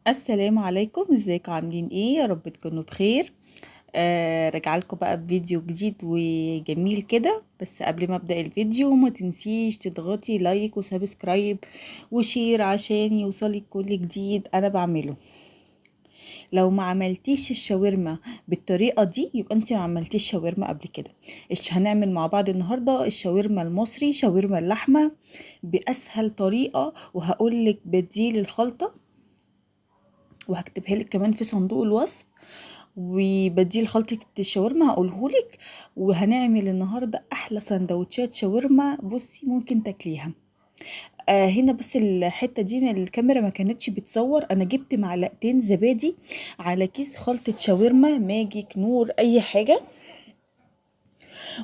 السلام عليكم، ازيكم عاملين ايه؟ يا رب تكونوا بخير. راجعه لكم بقى بفيديو جديد وجميل كده. بس قبل ما ابدا الفيديو ما تنسيش تضغطي لايك وسبسكرايب وشير عشان يوصلك كل جديد انا بعمله. لو ما عملتيش الشاورما بالطريقه دي يبقى انت ما عملتيش شاورما قبل كده. هنعمل مع بعض النهارده الشاورما المصري، شاورما اللحمه باسهل طريقه، وهقولك بديل الخلطه وهكتبها لك كمان في صندوق الوصف، وبديل خلطة الشاورما هقولهولك. وهنعمل النهاردة احلى سندوتشات شاورما بصي ممكن تاكليها. هنا بس الحتة دي من الكاميرا ما كانتش بتصور. انا جبت معلقتين زبادي على كيس خلطة شاورما ماجيك نور اي حاجة.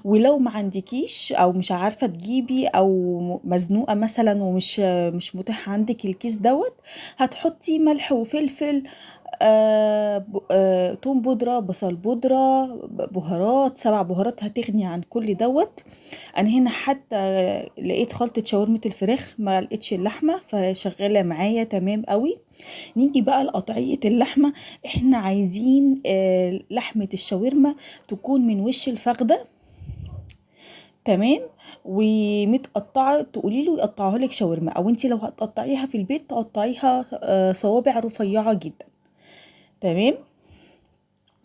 ولو ما عندكيش او مش عارفة تجيبي او مزنوقة مثلا ومش مش متاح عندك الكيس دوت، هتحطي ملح وفلفل، توم بودرة، بصل بودرة، بهارات، 7 بهارات هتغني عن كل دوت. انا هنا حتى لقيت خلطة شاورمة الفراخ ما لقيتش اللحمة فشغالة معايا تمام قوي. نيجي بقى لقطعية اللحمة. احنا عايزين لحمة الشاورما تكون من وش الفخدة تمام، ومتقطعه. تقولي له يقطعها لك شاورما، او انت لو هتقطعيها في البيت تقطعيها صوابع رفيعه جدا. تمام.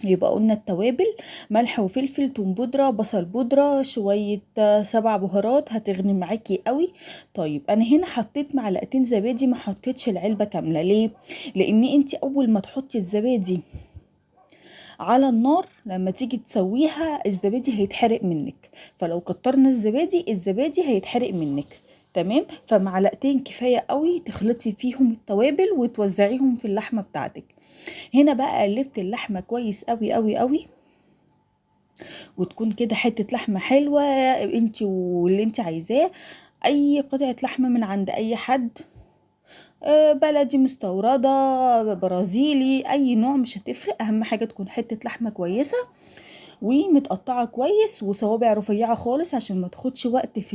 يبقى قلنا التوابل: ملح وفلفل، توم بودره، بصل بودره، شويه 7 بهارات هتغني معاكي قوي. طيب انا هنا حطيت معلقتين زبادي، ما حطيتش العلبه كامله. ليه؟ لان انت اول ما تحطي الزبادي على النار لما تيجي تسويها الزبادي هيتحرق منك، فلو كترنا الزبادي هيتحرق منك. تمام. فمعلقتين كفايه قوي تخلطي فيهم التوابل وتوزعيهم في اللحمه بتاعتك. هنا بقى قلبت اللحمه كويس قوي قوي قوي، وتكون كده حته لحمه حلوه انت واللي انت عايزاه. اي قطعه لحمه من عند اي حد، بلدي، مستورده، برازيلي، اي نوع مش هتفرق، اهم حاجه تكون حته لحمه كويسه ومتقطعه كويس وصوابع رفيعه خالص عشان ما تاخدش وقت في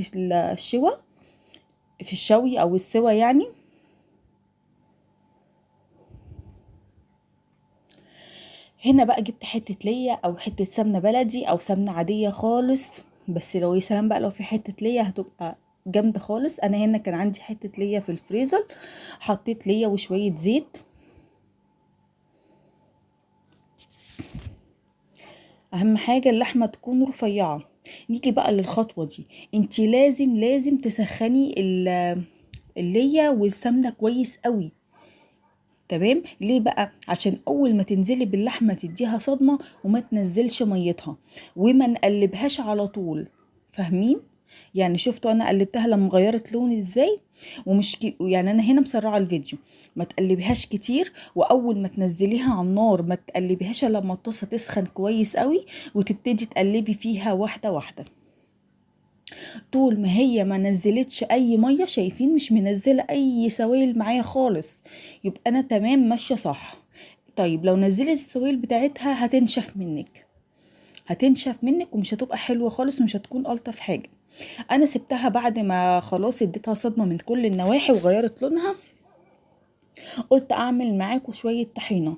الشوي او السوا يعني. هنا بقى جبت حته ليا او حته سمنه بلدي او سمنه عاديه خالص، بس لو يا سلام بقى لو في حته ليا هتبقى جامده خالص. انا هنا كان عندي حته ليا في الفريزر، حطيت ليا وشويه زيت. اهم حاجه اللحمه تكون رفيعه. نيجي بقى للخطوه دي، انتي لازم تسخني الليا والسمنه كويس قوي. تمام. ليه بقى؟ عشان اول ما تنزلي باللحمه تديها صدمه وما تنزلش ميتها، وما نقلبهاش على طول. فاهمين؟ يعني شفتوا انا قلبتها لما غيرت لون ازاي؟ يعني انا هنا مسرعه الفيديو. ما تقلبيهاش كتير، واول ما تنزليها على النار ما تقلبيهاش الا لما الطاسه تسخن كويس قوي، وتبتدي تقلبي فيها واحده واحده. طول ما هي ما نزلتش اي ميه، شايفين مش منزله اي سوائل معايا خالص، يبقى انا تمام ماشيه صح. طيب لو نزلت السوائل بتاعتها هتنشف منك ومش هتبقى حلوه خالص ومش هتكون الطف حاجه. انا سبتها بعد ما خلاص اديتها صدمه من كل النواحي وغيرت لونها، قلت اعمل معاكم شويه طحينه.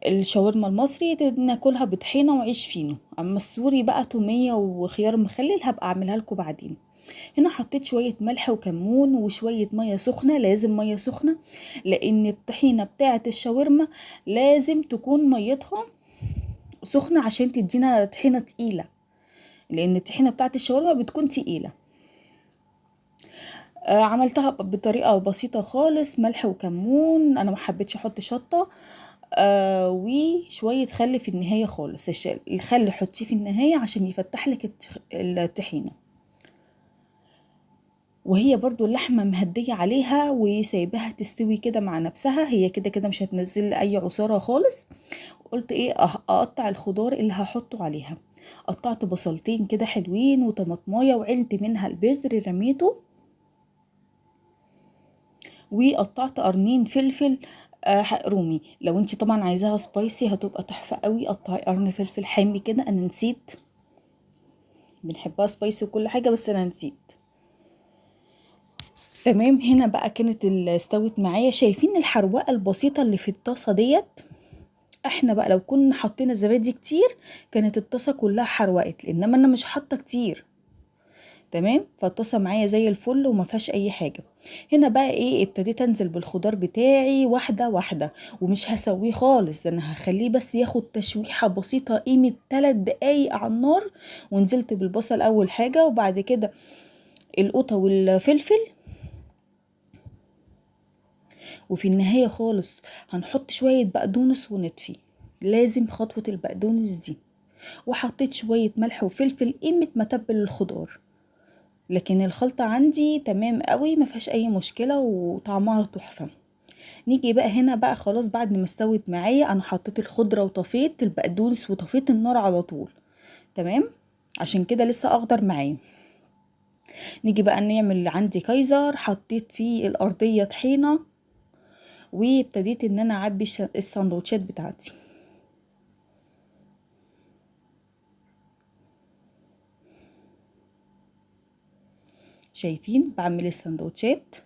الشاورما المصري ناكلها بطحينه وعيش فينو، اما السوري بقى توميه وخيار مخلل هبقى اعملها لكم بعدين. هنا حطيت شويه ملح وكمون وشويه ميه سخنه، لازم ميه سخنه لان الطحينه بتاعه الشاورما لازم تكون ميتها سخنه عشان تدينا طحينه تقيله، لان الطحينه بتاعه الشاورما بتكون تقيله. عملتها بطريقه بسيطه خالص، ملح وكمون، انا ما حبيتش احط شطه. وشويه خل في النهايه خالص. الخل حطيه في النهايه عشان يفتح لك الطحينه. وهي برضو اللحمة مهدية عليها وسايباها تستوي كده مع نفسها، هي كده كده مش هتنزل اي عصارة خالص. قلت ايه اقطع الخضار اللي هحطه عليها. قطعت بصلتين كده حلوين وطماطمايه وعلت منها البذر رميته، وقطعت قرنين فلفل رومي. لو انت طبعا عايزاها سبايسي هتبقى تحفة قوي، قطعي قرن فلفل حامي كده. انا نسيت، بنحبها سبايسي وكل حاجة بس انا نسيت. تمام. هنا بقى كانت استوت معايا. شايفين الحروقه البسيطه اللي في الطاسه ديت؟ احنا بقى لو كنا حطينا زبادي كتير كانت الطاسه كلها حروقت، انما انا مش حاطه كتير. تمام. فالطاسه معايا زي الفل وما فيهاش اي حاجه. هنا بقى ايه، ابتديت انزل بالخضار بتاعي واحده واحده، ومش هسويه خالص، انا هخليه بس ياخد تشويحه بسيطه قيمه 3 دقايق على النار. ونزلت بالبصل اول حاجه، وبعد كده القوطه والفلفل. وفي النهايه خالص هنحط شويه بقدونس ونطفي. لازم خطوه البقدونس دي. وحطيت شويه ملح وفلفل قيمه ما تبل الخضار. لكن الخلطة عندي تمام قوي، ما فيهاش اي مشكلة وطعمها تحفة. نيجي بقى هنا بقى خلاص بعد ما استوت معايا، انا حطيت الخضرة وطفيت البقدونس وطفيت النار على طول. تمام. عشان كده لسه اخضر معايا. نيجي بقى نعمل عندي كايزر، حطيت فيه الارضية طحينة. وابتديت ان انا اعبي السندوتشات بتاعتي. شايفين بعمل السندوتشات.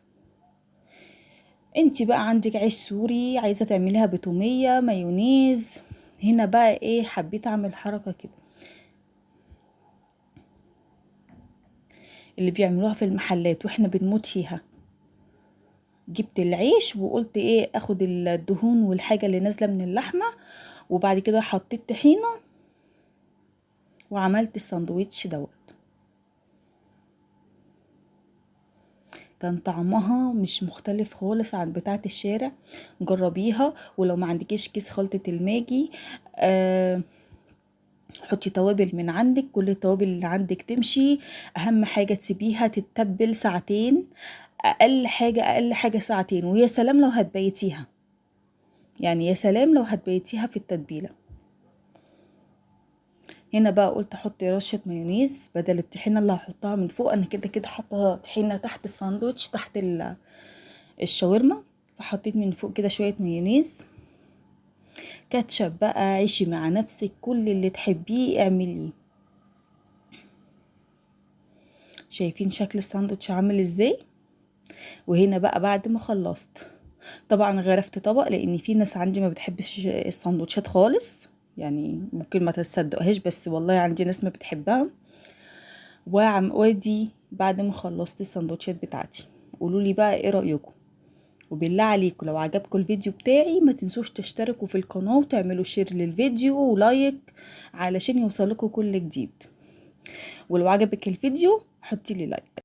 انتي بقى عندك عيش سوري عايزة تعمليها بتومية مايونيز. هنا بقى ايه، حبيت اعمل حركة كده اللي بيعملوها في المحلات واحنا بنموت فيها. جبت العيش وقلت ايه، اخد الدهون والحاجة اللي نازلة من اللحمة. وبعد كده حطيت طحينة. وعملت الساندويتش دوت. كان طعمها مش مختلف خالص عن بتاعة الشارع. جربيها. ولو ما عندكيش كيس خلطة الماجي، حطي توابل من عندك، كل التوابل اللي عندك تمشي. اهم حاجة تسيبيها تتبل ساعتين. اقل حاجة ساعتين، ويا سلام لو هتبيتيها. يعني يا سلام لو هتبيتيها في التتبيلة. هنا بقى قلت احط رشة مايونيز بدل الطحينة اللي هحطها من فوق. انا كده كده حاطه طحينة تحت الساندوتش تحت الشاورما. فحطيت من فوق كده شوية مايونيز. كاتشب بقى، عيشي مع نفسك كل اللي تحبيه اعمليه. شايفين شكل الساندوتش عامل ازاي؟ وهنا بقى بعد ما خلصت، طبعا غرفت طبق لان في ناس عندي ما بتحبش الساندوتشات خالص. يعني ممكن ما تصدقهاش، بس والله عندي ناس ما بتحبها. وادي بعد ما خلصت الساندوتشات بتاعتي. قولوا لي بقى ايه رأيكم. وبالله عليكم لو عجبكم الفيديو بتاعي ما تنسوش تشتركوا في القناة وتعملوا شير للفيديو ولايك علشان يوصلكوا كل جديد. ولو عجبك الفيديو حطي لي لايك.